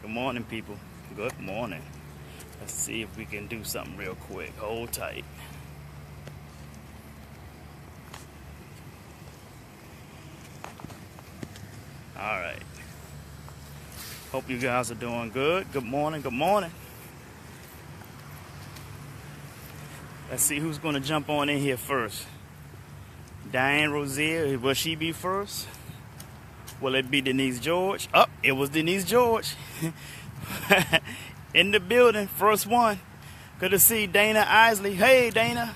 Good morning, people. Good morning. Let's see if we can do something real quick. Hold tight. All right. Hope you guys are doing good. Good morning. Good morning. Let's see who's going to jump on in here first. Diane Rozier, will she be first? Will it be Denise George? Oh, it was Denise George. In the building, first one. Good to see Dana Isley. Hey, Dana.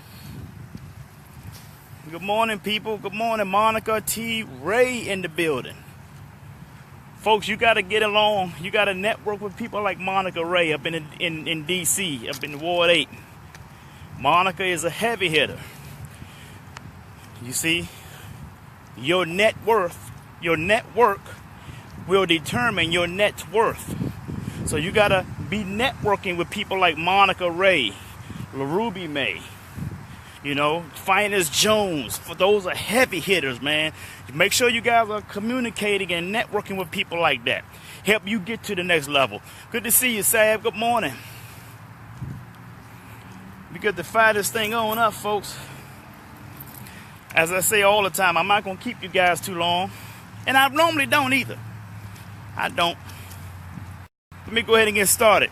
Good morning, people. Good morning, Monica T. Ray in the building. Folks, you got to get along. You got to network with people like Monica Ray up in D.C., up in Ward 8. Monica is a heavy hitter. You see, your net worth, your network will determine your net worth. So you got to be networking with people like Monica Ray, LaRuby May, Finest Jones. For those are heavy hitters, man. Make sure you guys are communicating and networking with people like that. Help you get to the next level. Good to see you, Sab. Good morning. We got to fire this thing on up, folks. As I say all the time, I'm not going to keep you guys too long. And I normally don't either. I don't. Let me go ahead and get started.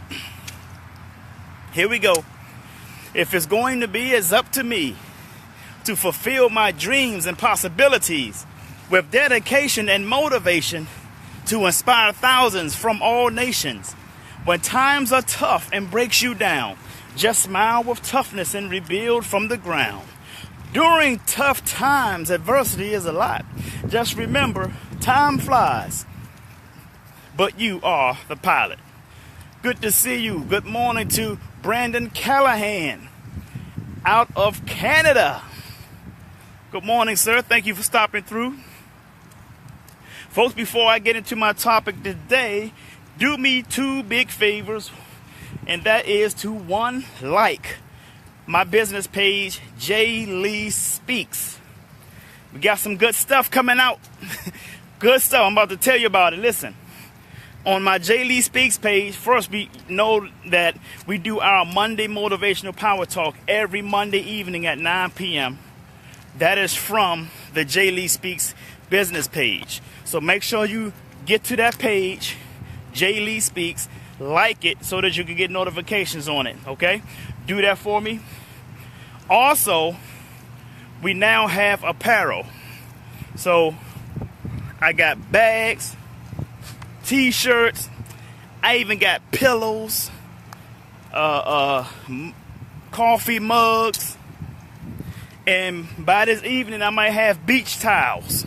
Here we go. If it's going to be, it's up to me to fulfill my dreams and possibilities with dedication and motivation to inspire thousands from all nations. When times are tough and breaks you down, just smile with toughness and rebuild from the ground. During tough times, adversity is a lot. Just remember, time flies, but you are the pilot. Good to see you. Good morning to Brandon Callahan out of Canada. Good morning, sir. Thank you for stopping through. Folks, before I get into my topic today, do me two big favors, and that is to like my business page, J. Lee Speaks. We got some good stuff coming out. Good stuff. I'm about to tell you about it. Listen. On my J. Lee Speaks page, first we know that we do our Monday Motivational Power Talk every Monday evening at 9 p.m. That is from the J. Lee Speaks business page. So make sure you get to that page, J. Lee Speaks, like it so that you can get notifications on it, okay? Do that for me. Also, we now have apparel. So I got bags, T-shirts. I even got pillows, coffee mugs, and by this evening I might have beach towels.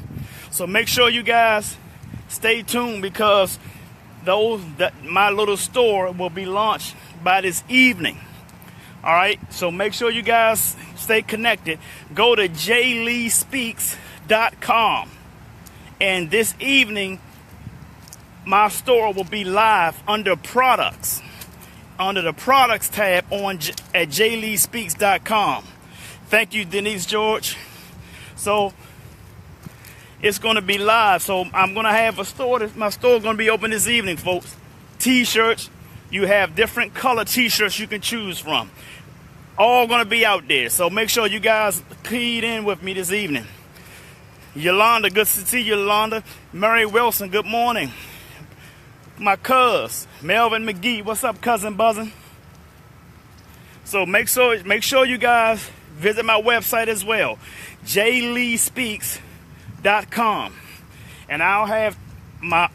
So make sure you guys stay tuned because my little store will be launched by this evening. All right, so make sure you guys stay connected. Go to jleespeaks.com, and this evening my store will be live under products, under the products tab at jleespeaks.com. Thank you, Denise George. So it's going to be live. So I'm going to have a store. My store is going to be open this evening, folks. T-shirts. You have different color T-shirts you can choose from. All going to be out there. So make sure you guys keyed in with me this evening. Yolanda, good to see you, Yolanda. Mary Wilson, good morning. My cuz, Melvin McGee. What's up, cousin buzzing? So make sure you guys visit my website as well, jleespeaks.com. And I'll have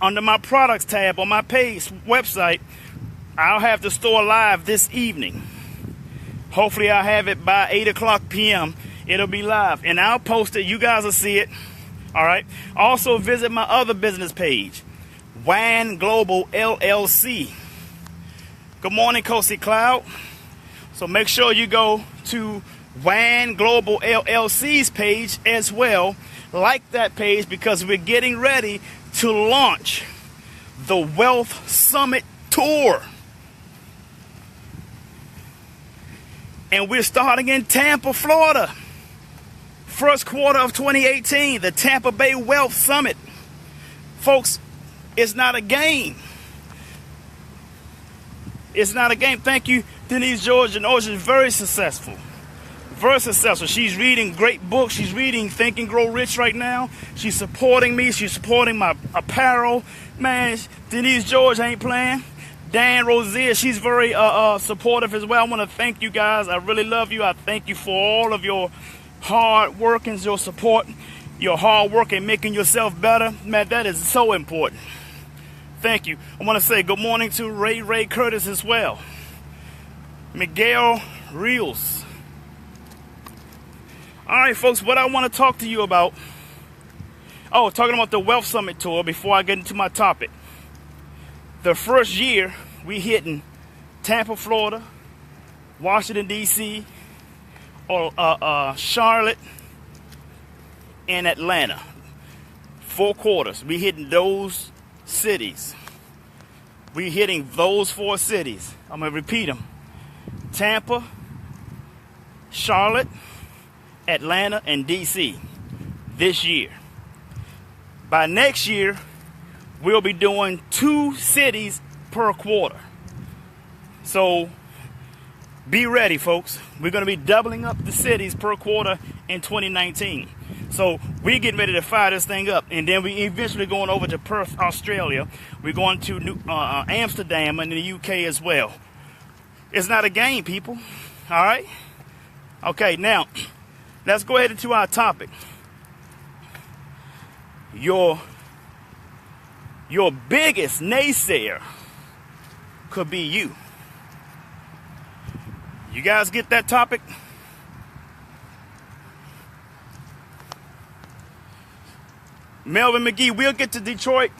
under my products tab on my page website, I'll have the store live this evening. Hopefully I'll have it by 8 o'clock p.m. It'll be live. And I'll post it. You guys will see it. All right. Also visit my other business page, WAN Global LLC. Good morning, Coasty Cloud. So make sure you go to WAN Global LLC's page as well. Like that page because we're getting ready to launch the Wealth Summit Tour. And we're starting in Tampa, Florida. First quarter of 2018, the Tampa Bay Wealth Summit. Folks, it's not a game. It's not a game. Thank you, Denise George. And George is very successful. Very successful. She's reading great books. She's reading Think and Grow Rich right now. She's supporting me. She's supporting my apparel. Man, Denise George ain't playing. Dan Rozier, she's very supportive as well. I want to thank you guys. I really love you. I thank you for all of your hard work and your support. Your hard work and making yourself better. Man, that is so important. Thank you. I want to say good morning to Ray Curtis as well. Miguel Rios. All right, folks, what I want to talk to you about. Oh, talking about the Wealth Summit Tour before I get into my topic. The first year, we hitting Tampa, Florida, Washington, D.C., Charlotte, and Atlanta. 4 quarters. We hitting those cities. We hitting those 4 cities. I'm going to repeat them. Tampa, Charlotte, Atlanta, and D.C. this year. By next year, we'll be doing 2 cities per quarter. So be ready, folks. We're going to be doubling up the cities per quarter in 2019. So we're getting ready to fire this thing up. And then we eventually going over to Perth, Australia. We're going to Amsterdam and the UK as well. It's not a game, people. All right? Okay, now, let's go ahead into our topic. Your biggest naysayer could be you. You guys get that topic? Melvin McGee, we'll get to Detroit.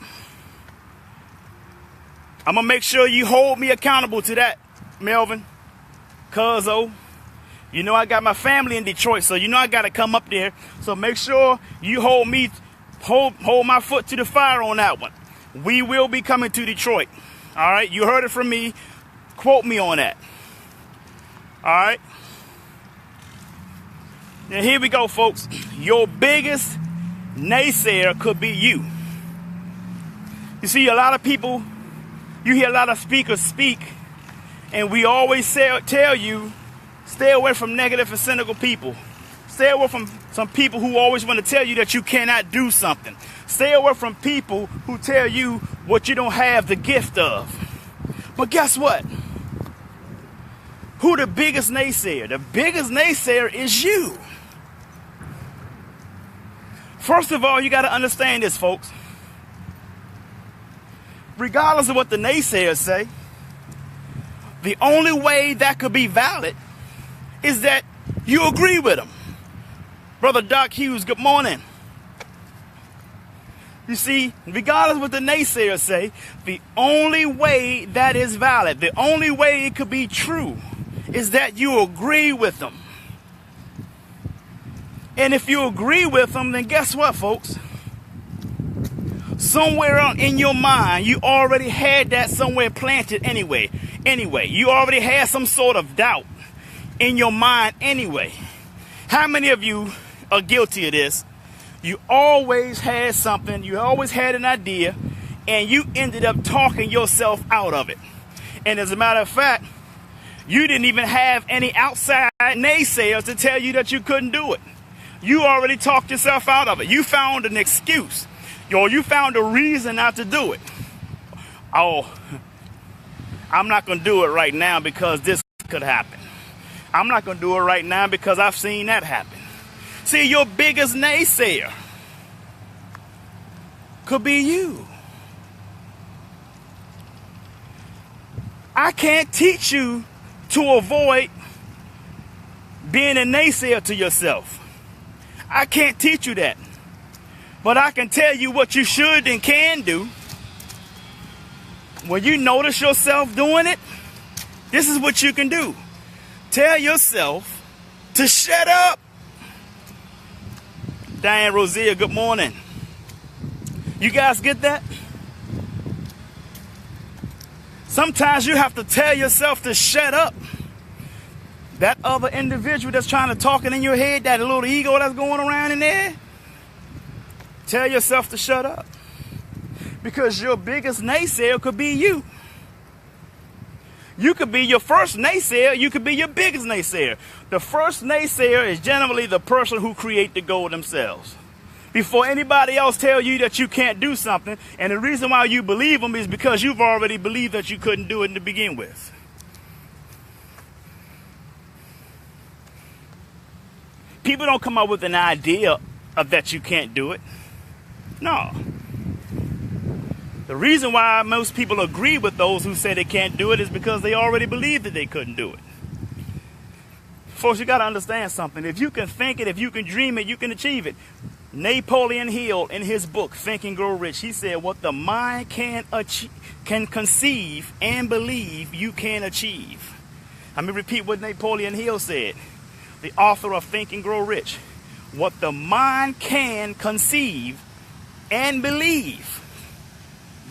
I'm going to make sure you hold me accountable to that, Melvin. Cuzzo. You know I got my family in Detroit, so you know I got to come up there. So make sure you hold my foot to the fire on that one. We will be coming to Detroit. All right? You heard it from me. Quote me on that. All right? Now here we go, folks. Your biggest naysayer could be you. You see, a lot of people, you hear a lot of speakers speak, and we always tell you, stay away from negative and cynical people. Stay away from some people who always want to tell you that you cannot do something. Stay away from people who tell you what you don't have the gift of. But guess what? Who the biggest naysayer? The biggest naysayer is you. First of all, you got to understand this, folks. Regardless of what the naysayers say, the only way that could be valid is that you agree with them. Brother Doc Hughes, good morning. You see, regardless of what the naysayers say, the only way that is valid, the only way it could be true, is that you agree with them. And if you agree with them, then guess what, folks? Somewhere in your mind, you already had that somewhere planted anyway. You already had some sort of doubt in your mind anyway. How many of you are guilty of this? You always had something, you always had an idea, and you ended up talking yourself out of it. And as a matter of fact, you didn't even have any outside naysayers to tell you that you couldn't do it. You already talked yourself out of it. You found an excuse. You found a reason not to do it. Oh, I'm not going to do it right now because this could happen. I'm not going to do it right now because I've seen that happen. See, your biggest naysayer could be you. I can't teach you to avoid being a naysayer to yourself. I can't teach you that. But I can tell you what you should and can do. When you notice yourself doing it, this is what you can do. Tell yourself to shut up. Diane Rozier, good morning. You guys get that? Sometimes you have to tell yourself to shut up. That other individual that's trying to talk it in your head, that little ego that's going around in there, tell yourself to shut up. Because your biggest naysayer could be you. You could be your first naysayer. You could be your biggest naysayer. The first naysayer is generally the person who create the goal themselves. Before anybody else tell you that you can't do something, and the reason why you believe them is because you've already believed that you couldn't do it to begin with. People don't come up with an idea of that you can't do it. No. The reason why most people agree with those who say they can't do it is because they already believed that they couldn't do it. Folks, you got to understand something. If you can think it, if you can dream it, you can achieve it. Napoleon Hill, in his book, Think and Grow Rich, he said, what the mind can conceive and believe, you can achieve. Let me repeat what Napoleon Hill said, the author of Think and Grow Rich. What the mind can conceive and believe,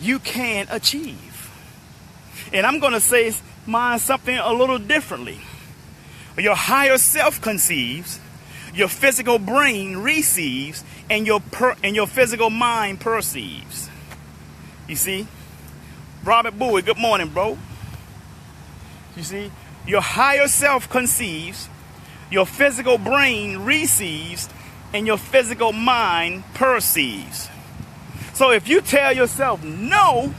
you can achieve. And I'm going to say mine something a little differently. Your higher self conceives, your physical brain receives, and your physical mind perceives. You see? Robert Bowie, good morning, bro. You see? Your higher self conceives, your physical brain receives, and your physical mind perceives. So if you tell yourself no,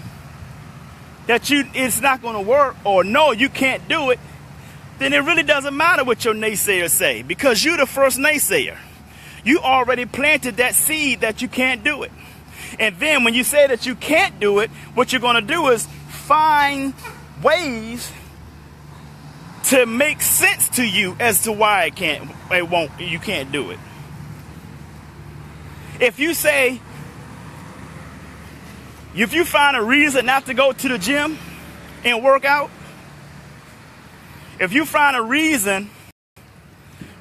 that it's not going to work, or no, you can't do it, then it really doesn't matter what your naysayers say, because you're the first naysayer. You already planted that seed that you can't do it. And then when you say that you can't do it, what you're going to do is find ways to make sense to you as to why you can't do it. If you say, if you find a reason not to go to the gym and work out, if you find a reason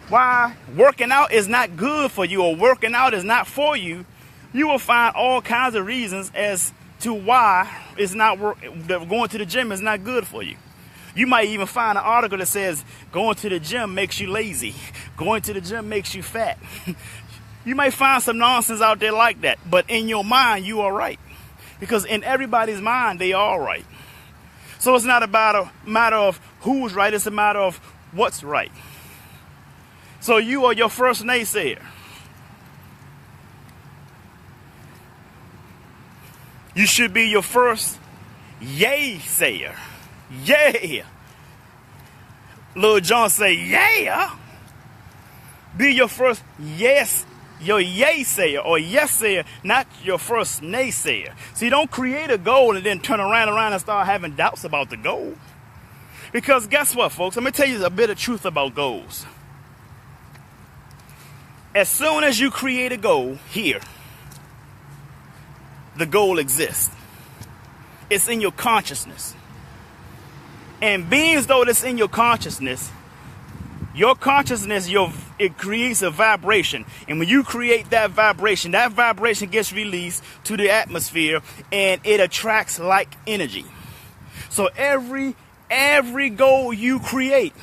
why working out is not good for you or working out is not for you, you will find all kinds of reasons as to why going to the gym is not good for you. You might even find an article that says going to the gym makes you lazy. Going to the gym makes you fat. You may find some nonsense out there like that, but in your mind, you are right. Because in everybody's mind, they are right. So it's not about a matter of who's right, it's a matter of what's right. So you are your first naysayer. You should be your first yay-sayer. Yeah. Lil John say, yeah. Be your first yes, your yay-sayer or yes-sayer, not your first naysayer. See, don't create a goal and then turn around and start having doubts about the goal. Because guess what, folks? Let me tell you a bit of truth about goals. As soon as you create a goal here, the goal exists. It's in your consciousness. And being as though it's in your consciousness, it creates a vibration. And when you create that vibration gets released to the atmosphere and it attracts like energy. So every goal you create,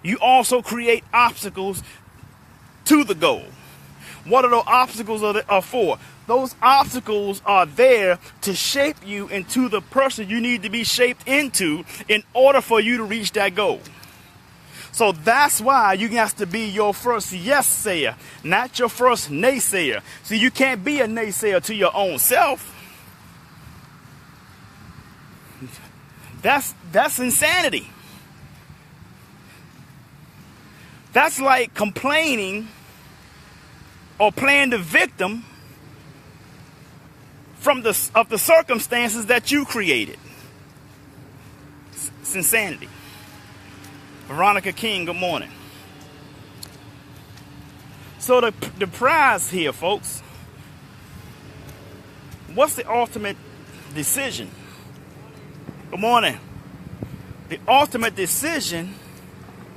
you also create obstacles to the goal. What are those obstacles are for? Those obstacles are there to shape you into the person you need to be shaped into in order for you to reach that goal. So that's why you have to be your first yes-sayer, not your first naysayer. See, you can't be a naysayer to your own self. That's insanity. That's like complaining or playing the victim of the circumstances that you created. It's insanity. Veronica King, good morning. So the prize here, folks, what's the ultimate decision? Good morning. The ultimate decision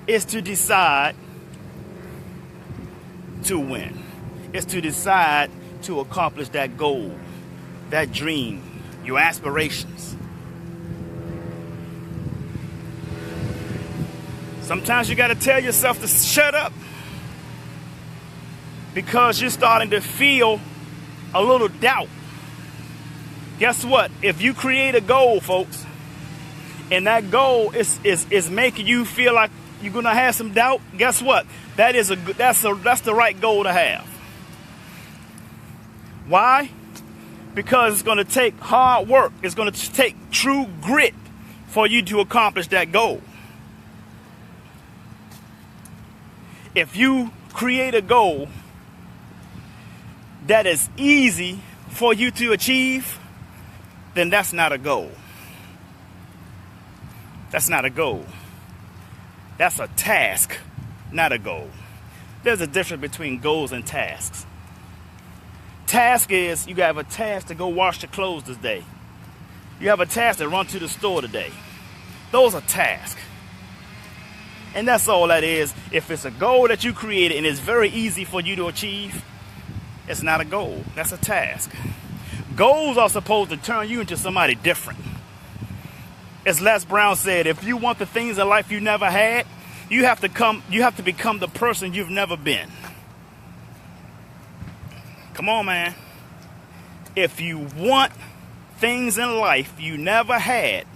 is to decide to win. It's to decide to accomplish that goal, that dream, your aspirations. Sometimes you got to tell yourself to shut up because you're starting to feel a little doubt. Guess what? If you create a goal, folks, and that goal is making you feel like you're gonna have some doubt, guess what? That's the right goal to have. Why? Because it's gonna take hard work. It's gonna take true grit for you to accomplish that goal. If you create a goal that is easy for you to achieve, then that's not a goal. That's not a goal. That's a task, not a goal. There's a difference between goals and tasks. Task is you have a task to go wash your clothes today. You have a task to run to the store today. Those are tasks. And that's all that is. If it's a goal that you created and it's very easy for you to achieve, it's not a goal. That's a task. Goals are supposed to turn you into somebody different. As Les Brown said, if you want the things in life you never had, you have to become the person you've never been. Come on, man. If you want things in life you never had,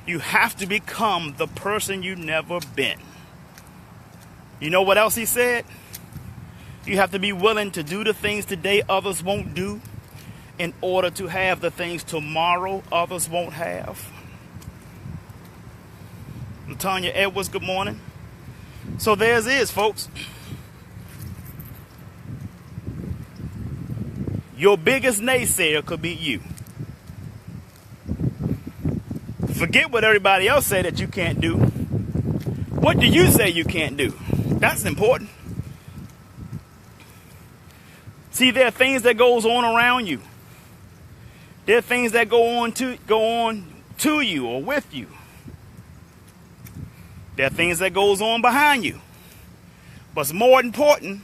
you have to become the person you've never been. You know what else he said? You have to be willing to do the things today others won't do in order to have the things tomorrow others won't have. Latonya Edwards, good morning. So there's is, folks. Your biggest naysayer could be you. Forget what everybody else say that you can't do. What do you say you can't do? That's important. See, there are things that goes on around you. There are things that go on to you or with you. There are things that goes on behind you. What's more important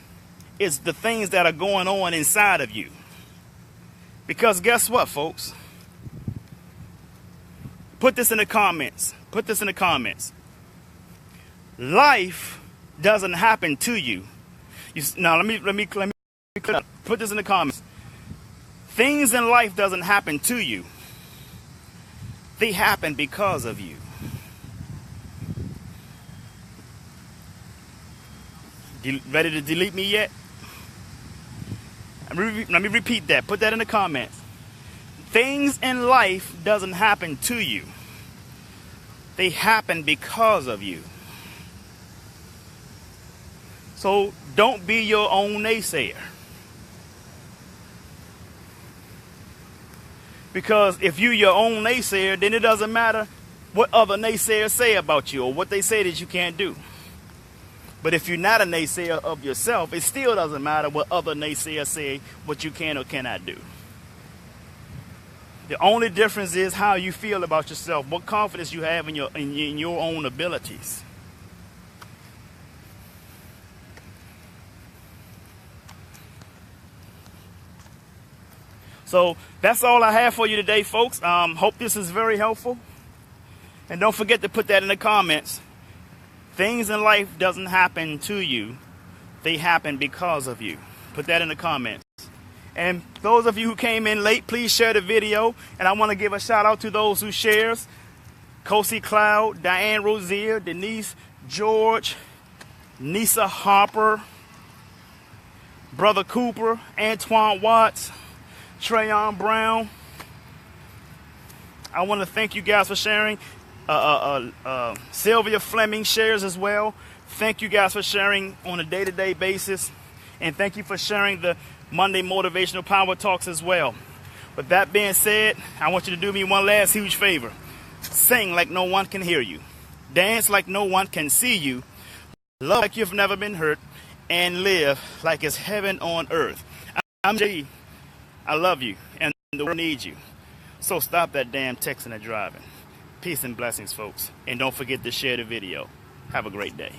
is the things that are going on inside of you. Because guess what, folks? Put this in the comments. Put this in the comments. Life doesn't happen to you. Now let me put this in the comments. Things in life doesn't happen to you. They happen because of you. Ready to delete me yet? Let me repeat that. Put that in the comments. Things in life doesn't happen to you. They happen because of you. So don't be your own naysayer. Because if you're your own naysayer, then it doesn't matter what other naysayers say about you or what they say that you can't do. But if you're not a naysayer of yourself, it still doesn't matter what other naysayers say what you can or cannot do. The only difference is how you feel about yourself, what confidence you have in your own abilities. So that's all I have for you today, folks. Hope this is very helpful. And don't forget to put that in the comments. Things in life doesn't happen to you. They happen because of you. Put that in the comments. And those of you who came in late, please share the video. And I want to give a shout out to those who shares. Kosi Cloud, Diane Rozier, Denise George, Nisa Harper, Brother Cooper, Antoine Watts, Trayon Brown. I want to thank you guys for sharing. Sylvia Fleming shares as well. Thank you guys for sharing on a day-to-day basis. And thank you for sharing the Monday Motivational Power Talks as well. With that being said, I want you to do me one last huge favor. Sing like no one can hear you. Dance like no one can see you. Love like you've never been hurt. And live like it's heaven on earth. I'm J. I love you. And the world needs you. So stop that damn texting and driving. Peace and blessings, folks. And don't forget to share the video. Have a great day.